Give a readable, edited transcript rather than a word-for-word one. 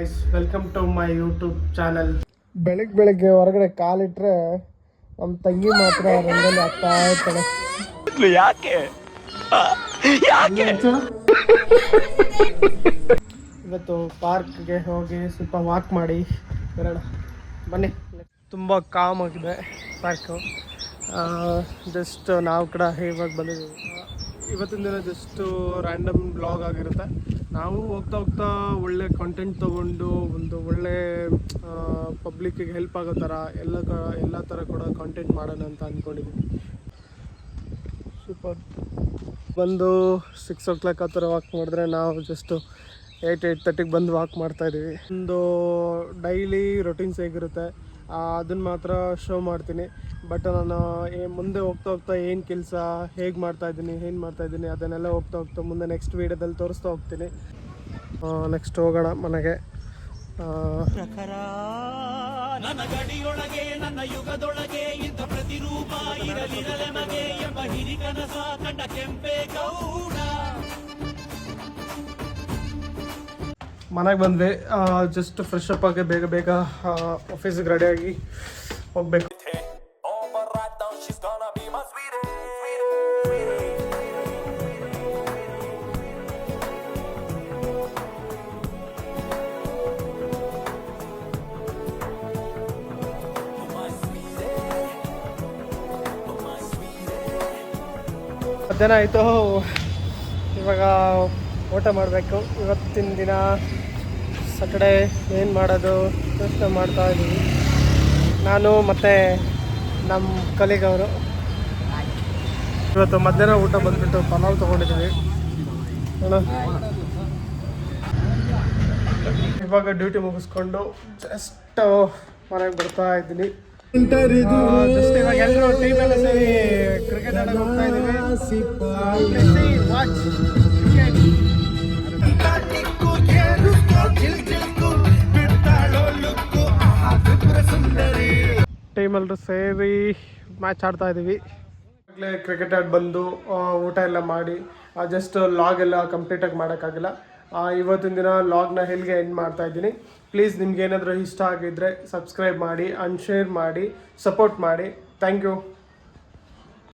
Guys, welcome to my YouTube channel. ಬೆಳಗ್ಗೆ ಹೊರಗಡೆ ಕಾಲಿಟ್ರೆ ನಮ್ಮ ತಂಗಿ ಮಾತ್ರ ರಂಗೋಲಿ ಆಗ್ತಾ ಇರ್ತಾಳೆ. ಯಾಕೆ ಇವತ್ತು ಪಾರ್ಕ್ಗೆ ಹೋಗಿ ಸ್ವಲ್ಪ ವಾಕ್ ಮಾಡಿ ಬರೋಣ ಬನ್ನಿ. ತುಂಬ ಕಾಮ್ ಆಗಿದೆ ಪಾರ್ಕು. ಜಸ್ಟ್ ನಾವು ಕೂಡ ಇವಾಗ ಬಂದಿದ್ದೀವಿ. ಇವತ್ತಿನ ದಿನ ಜಸ್ಟು ರ್ಯಾಂಡಮ್ ಬ್ಲಾಗ್ ಆಗಿರುತ್ತೆ. ನಾವು ಹೋಗ್ತಾ ಒಳ್ಳೆ ಕಂಟೆಂಟ್ ತೊಗೊಂಡು ಒಂದು ಒಳ್ಳೆ ಪಬ್ಲಿಕ್ಕಿಗೆ ಹೆಲ್ಪ್ ಆಗೋ ಥರ ಎಲ್ಲ ಥರ ಕೂಡ ಕಂಟೆಂಟ್ ಮಾಡೋಣ ಅಂತ ಅಂದ್ಕೊಂಡಿದ್ದೀವಿ. ಸೂಪರ್. ಬಂದು 6 o'clock ಆ ಥರ ವಾಕ್ ಮಾಡಿದ್ರೆ ನಾವು ಜಸ್ಟು 8:30ಗೆ ಬಂದು ವಾಕ್ ಮಾಡ್ತಾಯಿದ್ದೀವಿ. ಒಂದು ಡೈಲಿ ರೊಟೀನ್ಸ್ ಹೇಗಿರುತ್ತೆ ಅದನ್ನು ಮಾತ್ರ ಶೋ ಮಾಡ್ತೀನಿ. ಬಟ್ ನಾನು ಮುಂದೆ ಹೋಗ್ತಾ ಏನು ಕೆಲಸ ಹೇಗೆ ಮಾಡ್ತಾಯಿದ್ದೀನಿ ಅದನ್ನೆಲ್ಲ ಹೋಗ್ತಾ ಮುಂದೆ ನೆಕ್ಸ್ಟ್ ವೀಡಿಯೋದಲ್ಲಿ ತೋರಿಸ್ತಾ ಹೋಗ್ತೀನಿ. ನೆಕ್ಸ್ಟ್ ಹೋಗೋಣ ಮನೆಗೆ. ನನ್ನ ಗಡಿಯೊಳಗೆ ನನ್ನ ಯುಗದೊಳಗೆ ಇಂಥ ಪ್ರತಿರೂಪ ಇರಲಿರಲೆ ಮಗೆ ಎಂಬ ಹಿರಿಕನಸ ಕಂಡ ಕೆಂಪೇಗೌಡ. ಮನೆಗೆ ಬಂದ್ವಿ. ಜಸ್ಟ್ ಫ್ರೆಶ್ ಅಪ್ ಆಗಿ ಬೇಗ ಆಫೀಸಿಗೆ ರೆಡಿಯಾಗಿ ಹೋಗ್ಬೇಕು. ಮಧ್ಯಾಹ್ನ ಆಯಿತು. ಇವಾಗ ಊಟ ಮಾಡಬೇಕು. ಇವತ್ತಿನ ದಿನ ಸಾಟರ್ಡೆ ಏನು ಮಾಡೋದು ಯೋಚನೆ ಮಾಡ್ತಾ ಇದ್ದೀವಿ. ನಾನು ಮತ್ತು ನಮ್ಮ ಕಲೀಗವರು ಇವತ್ತು ಮಧ್ಯಾಹ್ನ ಊಟ ಬಂದುಬಿಟ್ಟು ಪಲಾವ್ ತೊಗೊಂಡಿದ್ದೀವಿ. ಇವಾಗ ಡ್ಯೂಟಿ ಮುಗಿಸ್ಕೊಂಡು ಜಸ್ಟ್ ಮನೆಗೆ ಬರ್ತಾ ಇದ್ದೀನಿ. ಜಸ್ಟ್ ಇವಾಗ ಎಲ್ಲರೂ ಟೀಮ್ ಎಲ್ಲ ಸೇರಿ ಕ್ರಿಕೆಟ್ ಆಡೋಕೆ ಹೋಗ್ತಾ ಇದ್ದೀವಿ. ಟೀಮೆಲ್ಲರೂ ಸೇರಿ ಮ್ಯಾಚ್ ಆಡ್ತಾ ಇದ್ದೀವಿ. ಕ್ರಿಕೆಟ್ ಆಡಿ ಬಂದು ಊಟ ಎಲ್ಲ ಮಾಡಿ ಜಸ್ಟ್ ಲಾಗ್ ಎಲ್ಲ ಕಂಪ್ಲೀಟಾಗಿ ಮಾಡೋಕ್ಕಾಗಿಲ್ಲ. ಇವತ್ತಿನ ದಿನ ಲಾಗ್ನ ಇಲ್ಲಿಗೆ ಎಂಡ್ ಮಾಡ್ತಾ ಇದ್ದೀನಿ. ಪ್ಲೀಸ್ ನಿಮ್ಗೆ ಏನಾದರೂ ಇಷ್ಟ ಆಗಿದ್ದರೆ ಸಬ್ಸ್ಕ್ರೈಬ್ ಮಾಡಿ ಆ್ಯಂಡ್ ಶೇರ್ ಮಾಡಿ ಸಪೋರ್ಟ್ ಮಾಡಿ. Thank you.